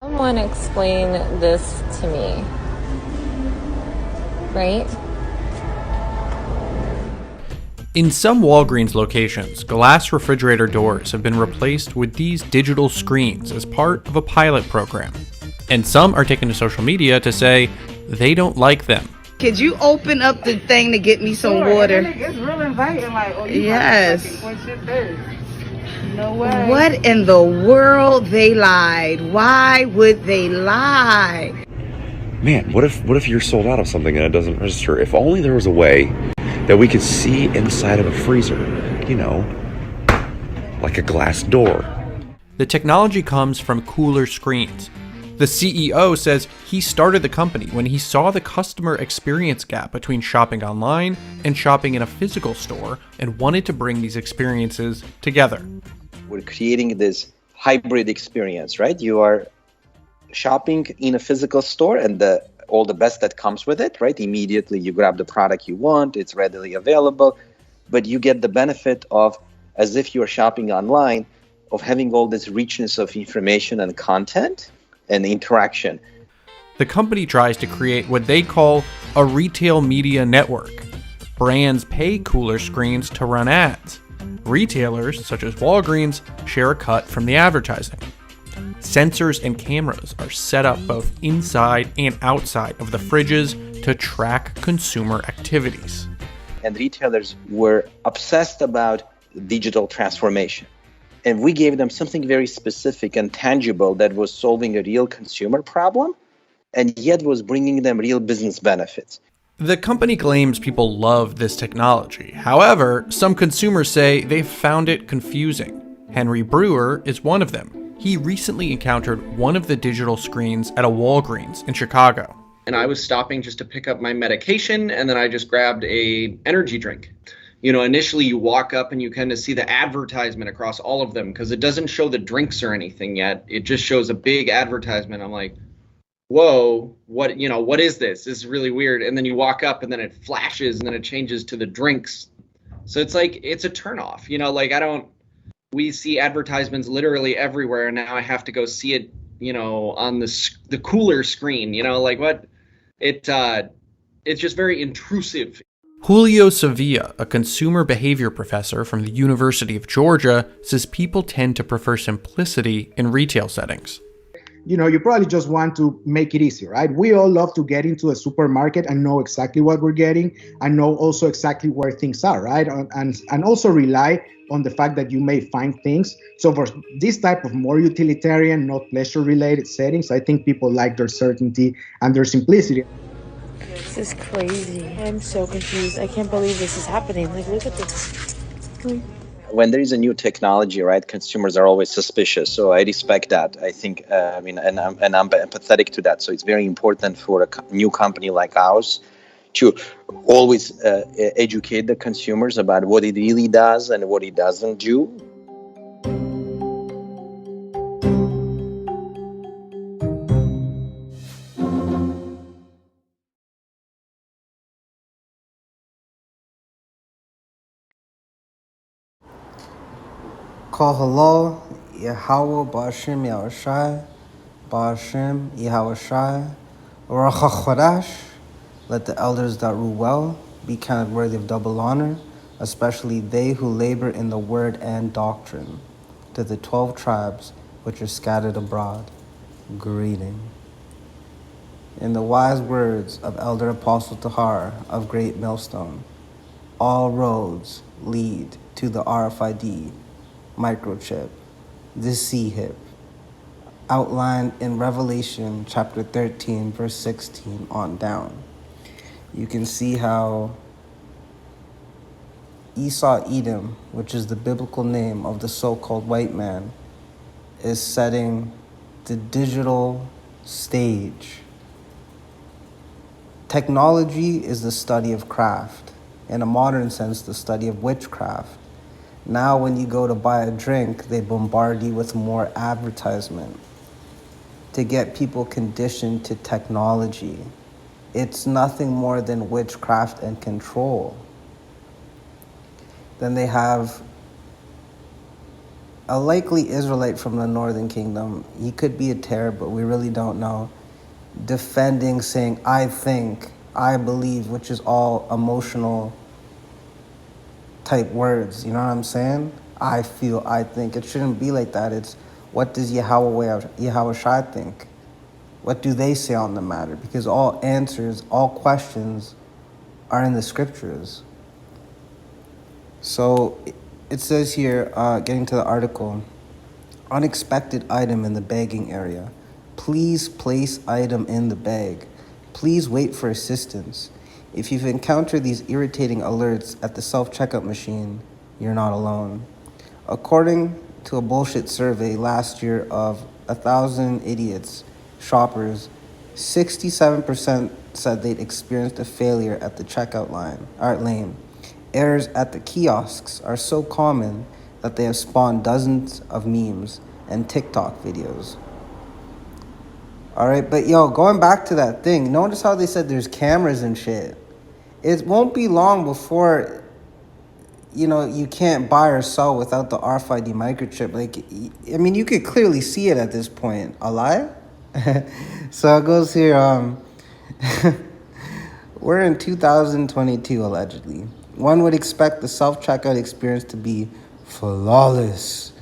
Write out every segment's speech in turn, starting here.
Someone explain this to me, right? In some Walgreens locations, glass refrigerator doors have been replaced with these digital screens as part of a pilot program. And some are taken to social media to say they don't like them. Could you open up the thing to get me some water? It's real inviting, like, oh, you yes. What's your thirst? No way. What in the world? They lied. Why would they lie? Man, what if you're sold out of something and it doesn't register? If only there was a way that we could see inside of a freezer, like a glass door. The technology comes from Cooler Screens. The CEO says he started the company when he saw the customer experience gap between shopping online and shopping in a physical store and wanted to bring these experiences together. We're creating this hybrid experience, right? You are shopping in a physical store and all the best that comes with it, right? Immediately you grab the product you want, it's readily available, but you get the benefit of, as if you're shopping online, of having all this richness of information and content and interaction. The company tries to create what they call a retail media network. Brands pay Cooler Screens to run ads. Retailers, such as Walgreens, share a cut from the advertising. Sensors and cameras are set up both inside and outside of the fridges to track consumer activities. And retailers were obsessed about digital transformation. And we gave them something very specific and tangible that was solving a real consumer problem and yet was bringing them real business benefits. The company claims people love this technology. However, some consumers say they've found it confusing. Henry Brewer is one of them. He recently encountered one of the digital screens at a Walgreens in Chicago. And I was stopping just to pick up my medication, and then I just grabbed a energy drink. Initially you walk up and you kind of see the advertisement across all of them because it doesn't show the drinks or anything yet. It just shows a big advertisement. I'm like, whoa, what is this? This is really weird. And then you walk up and then it flashes and then it changes to the drinks. So it's like, it's a turnoff, we see advertisements literally everywhere. And now I have to go see it, on the Cooler screen, what it's just very intrusive. Julio Sevilla, a consumer behavior professor from the University of Georgia, says people tend to prefer simplicity in retail settings. You probably just want to make it easy, right? We all love to get into a supermarket and know exactly what we're getting and know also exactly where things are, right? And also rely on the fact that you may find things. So for this type of more utilitarian, not pleasure-related settings, I think people like their certainty and their simplicity. This is crazy. I'm so confused. I can't believe this is happening. Like, look at this. When there is a new technology, right, consumers are always suspicious. So I respect that. I think, and I'm empathetic to that. So it's very important for a new company like ours to always educate the consumers about what it really does and what it doesn't do. Call hello, Yahweh Ba'ashem Yahushai, Ba'ashem Yahushai, Baruch HaChodesh. Let the elders that rule well be counted worthy of double honor, especially they who labor in the word and doctrine. To the 12 tribes which are scattered abroad, greeting. In the wise words of Elder Apostle Tahar of Great Millstone, all roads lead to the RFID microchip, the C-HIP, outlined in Revelation chapter 13, verse 16 on down. You can see how Esau Edom, which is the biblical name of the so-called white man, is setting the digital stage. Technology is the study of craft. In a modern sense, the study of witchcraft. Now when you go to buy a drink, they bombard you with more advertisement to get people conditioned to technology. It's nothing more than witchcraft and control. Then they have a likely Israelite from the Northern Kingdom. He could be a terror, but we really don't know. Defending, saying, I think, I believe, which is all emotional type words. You know what I'm saying? I feel, I think. It shouldn't be like that. It's what does Yahweh Shai think? What do they say on the matter? Because all answers, all questions are in the scriptures. So it says here, getting to the article, unexpected item in the bagging area. Please place item in the bag. Please wait for assistance. If you've encountered these irritating alerts at the self-checkout machine, you're not alone. According to a bullshit survey last year of 1,000 idiots, shoppers, 67% said they'd experienced a failure at the checkout lane. Errors at the kiosks are so common that they have spawned dozens of memes and TikTok videos. All right, but yo, going back to that thing, notice how they said there's cameras and shit. It won't be long before, you can't buy or sell without the RFID microchip. Like, I mean, you could clearly see it at this point. A lie? So it goes here, we're in 2022, allegedly. One would expect the self-checkout experience to be flawless.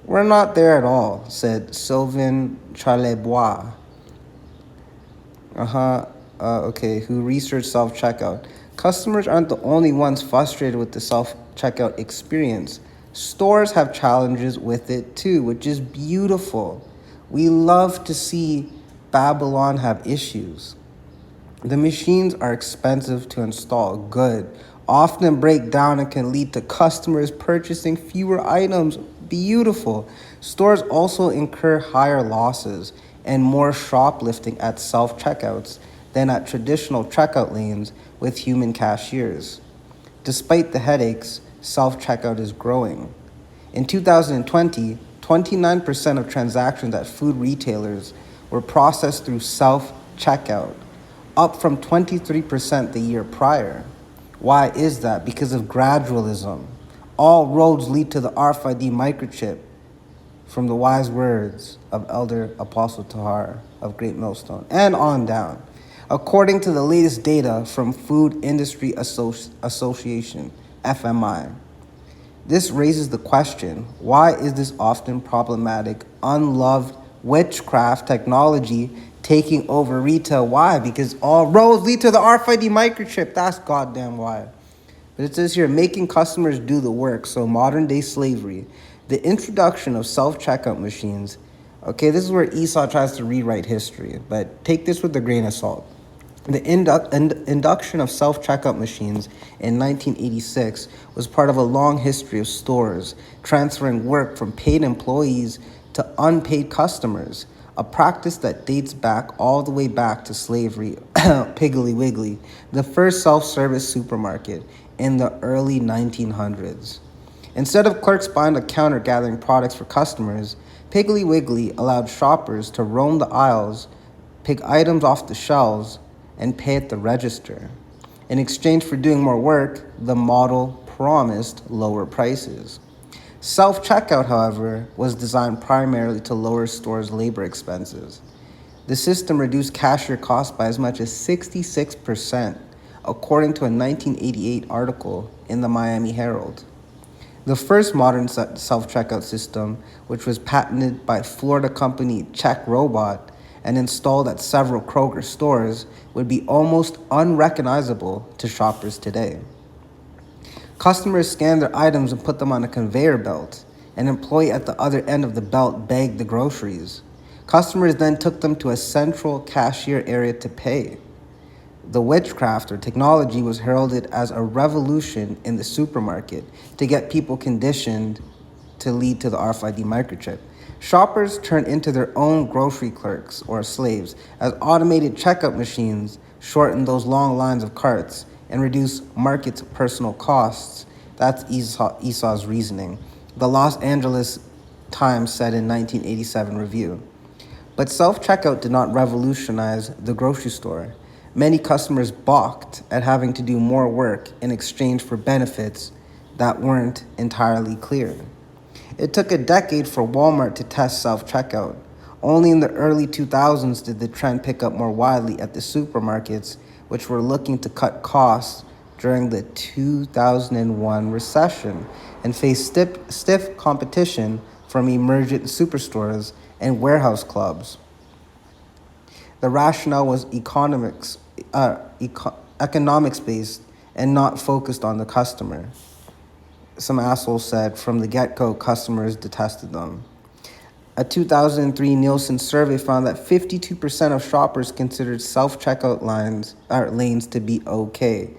We're not there at all, said Sylvain Charlebois. Who researched self-checkout. Customers aren't the only ones frustrated with the self-checkout experience. Stores have challenges with it too, which is beautiful. We love to see Babylon have issues. The machines are expensive to install, good, often break down and can lead to customers purchasing fewer items, beautiful. Stores also incur higher losses and more shoplifting at self-checkouts than at traditional checkout lanes with human cashiers. Despite the headaches, self-checkout is growing. In 2020, 29% of transactions at food retailers were processed through self-checkout, up from 23% the year prior. Why is that? Because of gradualism. All roads lead to the RFID microchip, from the wise words of Elder Apostle Tahar of Great Millstone, and on down. According to the latest data from Food Industry Association, FMI, this raises the question, why is this often problematic, unloved witchcraft technology taking over retail? Why? Because all roads lead to the RFID microchip. That's goddamn why. But it says here, making customers do the work, so modern day slavery. The introduction of self-checkout machines. Okay, this is where Esau tries to rewrite history, but take this with a grain of salt. The induction of self-checkout machines in 1986 was part of a long history of stores transferring work from paid employees to unpaid customers, a practice that dates back all the way back to slavery, Piggly Wiggly, the first self-service supermarket in the early 1900s. Instead of clerks behind a counter gathering products for customers, Piggly Wiggly allowed shoppers to roam the aisles, pick items off the shelves, and pay at the register. In exchange for doing more work, the model promised lower prices. Self-checkout, however, was designed primarily to lower stores' labor expenses. The system reduced cashier costs by as much as 66%, according to a 1988 article in the Miami Herald. The first modern self-checkout system, which was patented by Florida company CheckRobot and installed at several Kroger stores, would be almost unrecognizable to shoppers today. Customers scanned their items and put them on a conveyor belt. An employee at the other end of the belt bagged the groceries. Customers then took them to a central cashier area to pay. The witchcraft or technology was heralded as a revolution in the supermarket to get people conditioned to lead to the RFID microchip. Shoppers turned into their own grocery clerks or slaves as automated checkout machines shortened those long lines of carts and reduced market's personal costs. That's Esau's reasoning. The Los Angeles Times said in 1987 review. But self-checkout did not revolutionize the grocery store. Many customers balked at having to do more work in exchange for benefits that weren't entirely clear. It took a decade for Walmart to test self-checkout. Only in the early 2000s did the trend pick up more widely at the supermarkets, which were looking to cut costs during the 2001 recession and faced stiff competition from emergent superstores and warehouse clubs. The rationale was economics-based and not focused on the customer. Some asshole said from the get-go, customers detested them. A 2003 Nielsen survey found that 52% of shoppers considered self-checkout lanes to be okay.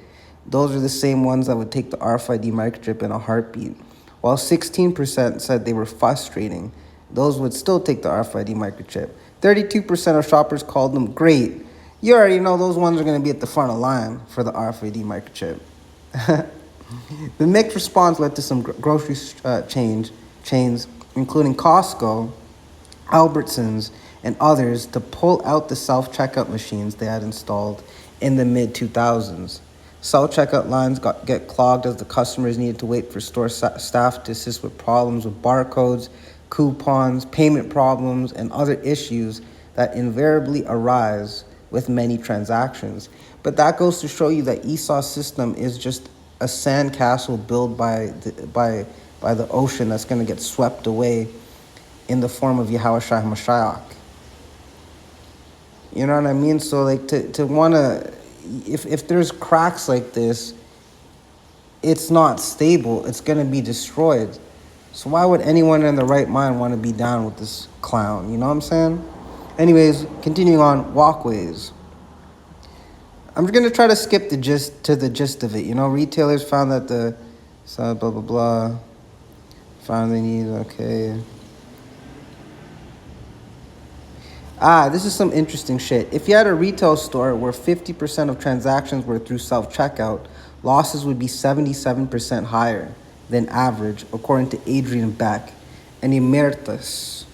Those are the same ones that would take the RFID microchip in a heartbeat, while 16% said they were frustrating. Those would still take the RFID microchip. 32% of shoppers called them great. You already know those ones are going to be at the front of line for the RFID microchip. The mixed response led to some grocery chains, including Costco, Albertsons, and others, to pull out the self-checkout machines they had installed in the mid-2000s. Self-checkout lines get clogged as the customers needed to wait for store staff to assist with problems with barcodes, coupons, payment problems, and other issues that invariably arise with many transactions. But that goes to show you that Esau's system is just a sandcastle built by the ocean that's going to get swept away in the form of Yahushua HaMashiach. You know what I mean? So like to want to, if there's cracks like this, it's not stable. It's going to be destroyed. So why would anyone in their right mind want to be down with this clown? You know what I'm saying? Anyways, continuing on, walkways. I'm just going to try to skip the gist of it. You know, retailers found that blah, blah, blah, found they need, okay. This is some interesting shit. If you had a retail store where 50% of transactions were through self-checkout, losses would be 77% higher than average, according to Adrian Beck and Emertus.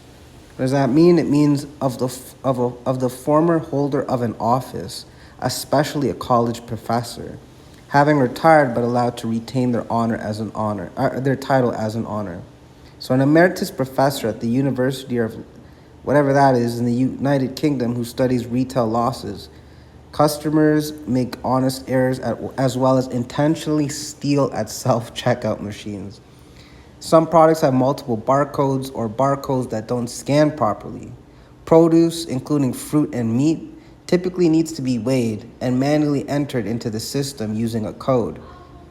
What does that mean? It means of the former holder of an office, especially a college professor, having retired but allowed to retain their their title as an honor. So an emeritus professor at the University of whatever that is in the United Kingdom who studies retail losses. Customers make honest errors as well as intentionally steal at self-checkout machines. Some products have multiple barcodes or barcodes that don't scan properly. Produce, including fruit and meat, typically needs to be weighed and manually entered into the system using a code.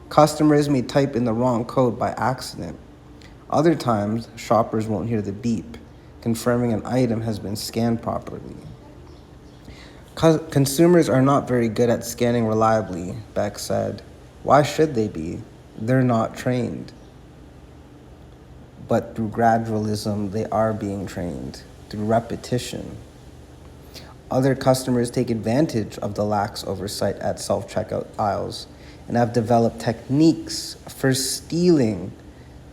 Customers may type in the wrong code by accident. Other times, shoppers won't hear the beep, confirming an item has been scanned properly. Consumers are not very good at scanning reliably, Beck said. Why should they be? They're not trained. But through gradualism, they are being trained, through repetition. Other customers take advantage of the lax oversight at self-checkout aisles and have developed techniques for stealing.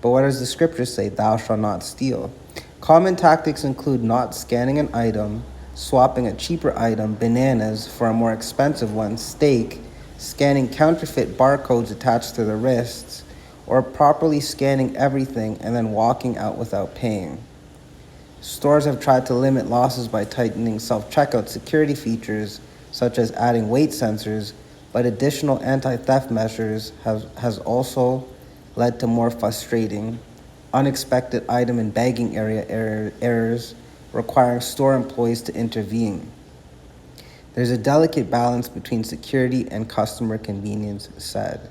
But what does the scripture say? Thou shalt not steal. Common tactics include not scanning an item, swapping a cheaper item, bananas, for a more expensive one, steak, scanning counterfeit barcodes attached to the wrists, or properly scanning everything and then walking out without paying. Stores have tried to limit losses by tightening self-checkout security features, such as adding weight sensors, but additional anti-theft measures has also led to more frustrating, unexpected item and bagging area errors, requiring store employees to intervene. There's a delicate balance between security and customer convenience, said.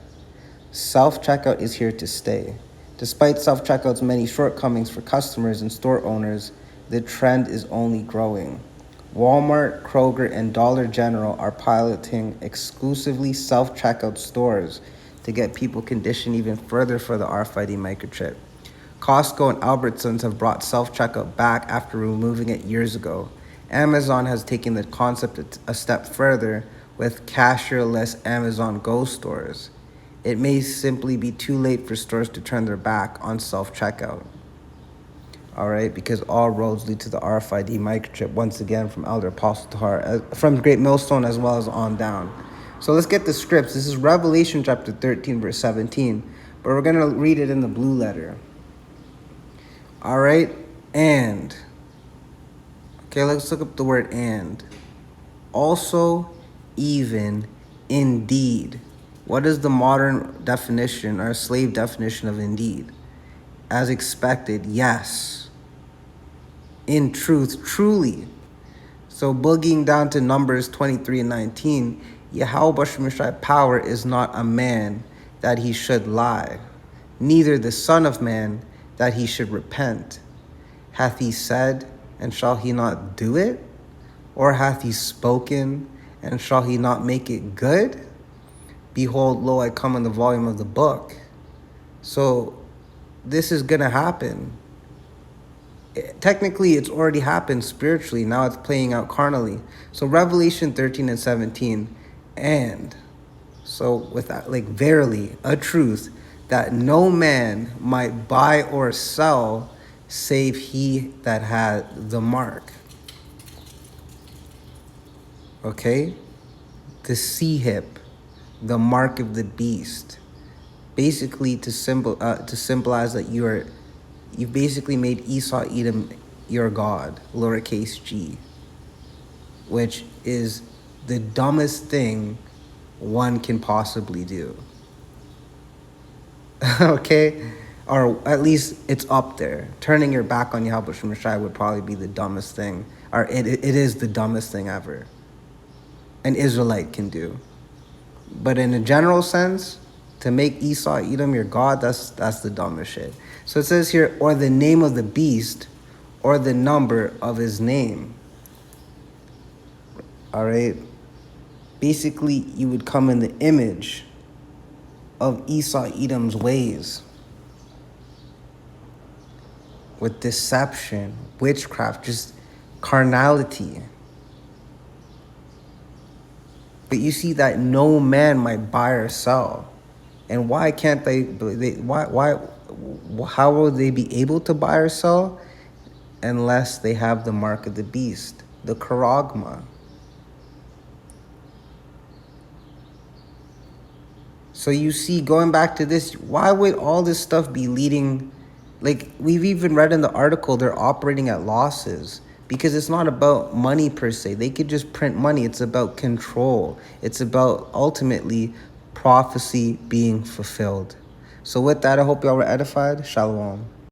Self-checkout is here to stay. Despite self-checkout's many shortcomings for customers and store owners, the trend is only growing. Walmart, Kroger, and Dollar General are piloting exclusively self-checkout stores to get people conditioned even further for the RFID microchip. Costco and Albertsons have brought self-checkout back after removing it years ago. Amazon has taken the concept a step further with cashierless Amazon Go stores. It may simply be too late for stores to turn their back on self-checkout. All right, because all roads lead to the RFID microchip, once again from Elder Apostle Tahar, from Great Millstone as well as on down. So let's get the scripts. This is Revelation chapter 13, verse 17, but we're going to read it in the blue letter. All right, and. Okay, let's look up the word and. Also, even, indeed. What is the modern definition or slave definition of indeed? As expected, yes. In truth, truly. So boogieing down to Numbers 23 and 19, Yahweh Bashem Yeshai power is not a man that he should lie, neither the son of man that he should repent. Hath he said, and shall he not do it? Or hath he spoken, and shall he not make it good? Behold, lo, I come in the volume of the book. So this is going to happen. Technically, it's already happened spiritually. Now it's playing out carnally. So Revelation 13 and 17, and so with that, like, verily, a truth that no man might buy or sell save he that had the mark. Okay? The sihip, the mark of the beast. Basically to symbolize that you've basically made Esau Edom your god, lowercase g, which is the dumbest thing one can possibly do. Okay? Or at least it's up there. Turning your back on Yahweh Bashem Yeshai would probably be the dumbest thing, or it is the dumbest thing ever an Israelite can do. But in a general sense, to make Esau Edom your god, that's the dumbest shit. So it says here, or the name of the beast, or the number of his name. All right? Basically, you would come in the image of Esau Edom's ways, with deception, witchcraft, just carnality. But you see that no man might buy or sell. And why can't how will they be able to buy or sell unless they have the mark of the beast, the charagma? So you see, going back to this, why would all this stuff be leading? Like, we've even read in the article, they're operating at losses because it's not about money per se. They could just print money. It's about control. It's about ultimately prophecy being fulfilled. So with that, I hope y'all were edified. Shalom.